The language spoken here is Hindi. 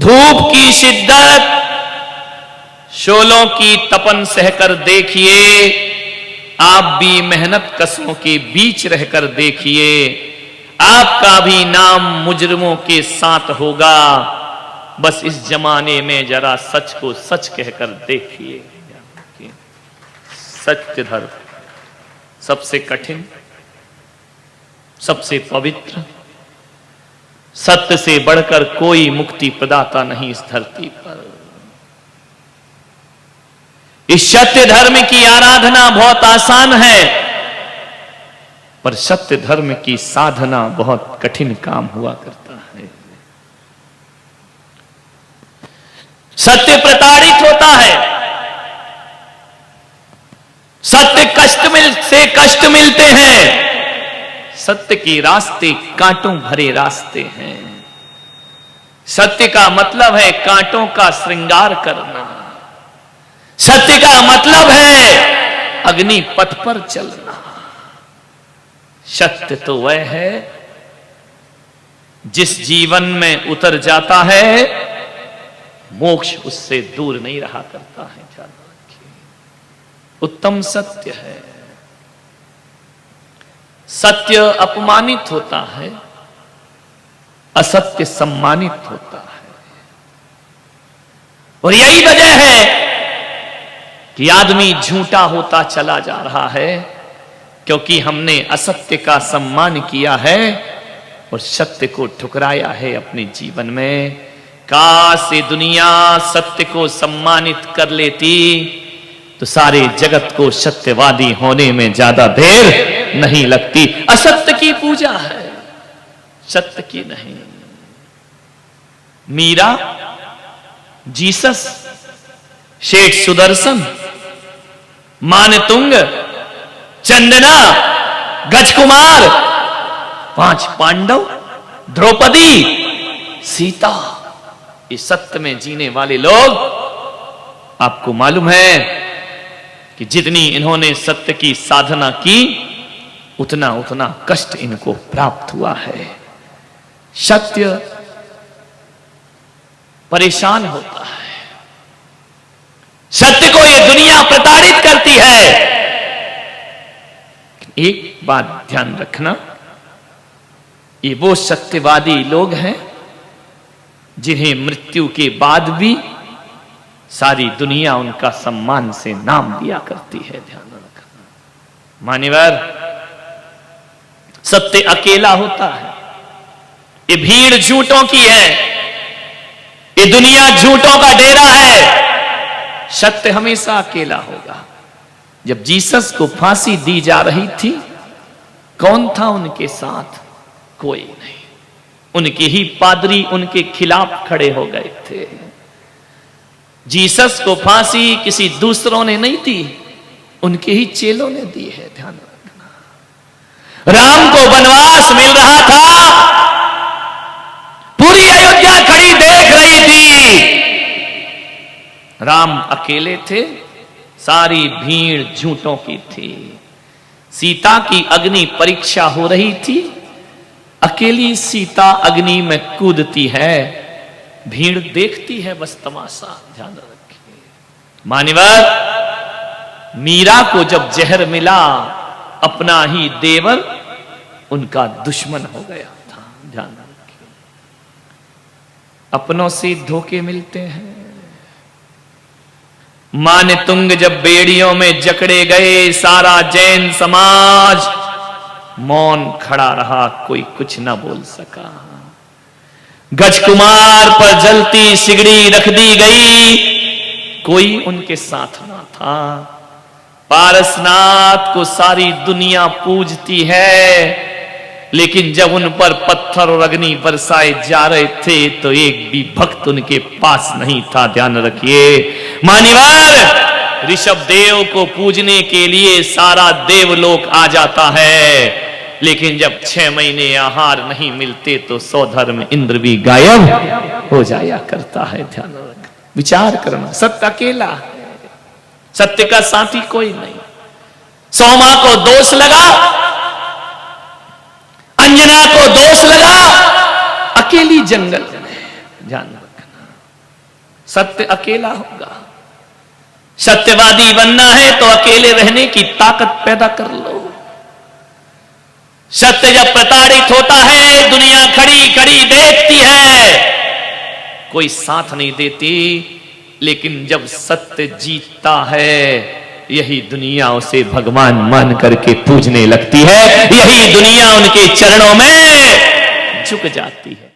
धूप की शिद्दत, शोलों की तपन सहकर देखिए, आप भी मेहनत कशों के बीच रहकर देखिए, आपका भी नाम मुजरिमों के साथ होगा। बस इस जमाने में जरा सच को सच कहकर देखिए। सत्य धर्म सबसे कठिन, सबसे पवित्र, सत्य से बढ़कर कोई मुक्ति प्रदाता नहीं इस धरती पर। इस सत्य धर्म की आराधना बहुत आसान है, पर सत्य धर्म की साधना बहुत कठिन काम हुआ करता है। सत्य प्रताड़ित होता है, सत्य कष्ट मिलते हैं। सत्य के रास्ते कांटों भरे रास्ते हैं। सत्य का मतलब है कांटों का श्रृंगार करना। सत्य का मतलब है अग्नि पथ पर चलना। सत्य तो वह है जिस जीवन में उतर जाता है, मोक्ष उससे दूर नहीं रहा करता है। उत्तम सत्य है। सत्य अपमानित होता है, असत्य सम्मानित होता है। और यही वजह है कि आदमी झूठा होता चला जा रहा है, क्योंकि हमने असत्य का सम्मान किया है और सत्य को ठुकराया है अपने जीवन में। काश ये दुनिया सत्य को सम्मानित कर लेती तो सारे जगत को सत्यवादी होने में ज्यादा देर नहीं लगती। असत्य की पूजा है, सत्य की नहीं। मीरा, जीसस, शेठ सुदर्शन, मानतुंग, चंदना, गजकुमार, 5 पांडव, द्रौपदी, सीता, ये सत्य में जीने वाले लोग, आपको मालूम है कि जितनी इन्होंने सत्य की साधना की उतना उतना कष्ट इनको प्राप्त हुआ है। सत्य परेशान होता है, सत्य को ये दुनिया प्रताड़ित करती है। एक बात ध्यान रखना, ये वो सत्यवादी लोग हैं जिन्हें मृत्यु के बाद भी सारी दुनिया उनका सम्मान से नाम दिया करती है। ध्यान रखना मान्यवर, सत्य अकेला होता है। ये भीड़ झूठों की है, ये दुनिया झूठों का डेरा है। सत्य हमेशा अकेला होगा। जब जीसस को फांसी दी जा रही थी, कौन था उनके साथ? कोई नहीं। उनके ही पादरी उनके खिलाफ खड़े हो गए थे। जीसस को फांसी किसी दूसरों ने नहीं दी, उनके ही चेलों ने दी है। ध्यान रखना। राम को वनवास मिल रहा था, पूरी अयोध्या खड़ी देख रही थी। राम अकेले थे, सारी भीड़ झूठों की थी। सीता की अग्नि परीक्षा हो रही थी, अकेली सीता अग्नि में कूदती है, भीड़ देखती है बस तमाशा। ध्यान रखिए मान्यवर, मीरा को जब जहर मिला, अपना ही देवर उनका दुश्मन हो गया था। ध्यान रखिए, अपनों से धोखे मिलते हैं। मानतुंग जब बेड़ियों में जकड़े गए, सारा जैन समाज मौन खड़ा रहा, कोई कुछ ना बोल सका। गजकुमार पर जलती सिगड़ी रख दी गई, कोई उनके साथ ना था। पारसनाथ को सारी दुनिया पूजती है, लेकिन जब उन पर पत्थर और अग्नि बरसाए जा रहे थे तो एक भी भक्त उनके पास नहीं था। ध्यान रखिए मान्यवर, ऋषभ देव को पूजने के लिए सारा देवलोक आ जाता है, लेकिन जब 6 महीने आहार नहीं मिलते तो सौधर्म इंद्र भी गायब हो जाया करता है। ध्यान रखना, विचार करना। सत्य अकेला है, सत्य का साथी कोई नहीं। सोमा को दोष लगा, अंजना को दोष लगा, अकेली जंगल में। ध्यान रखना, सत्य अकेला होगा। सत्यवादी बनना है तो अकेले रहने की ताकत पैदा कर लो। सत्य जब प्रताड़ित होता है, दुनिया खड़ी खड़ी देखती है, कोई साथ नहीं देती, लेकिन जब सत्य जीतता है, यही दुनिया उसे भगवान मान करके पूजने लगती है, यही दुनिया उनके चरणों में झुक जाती है।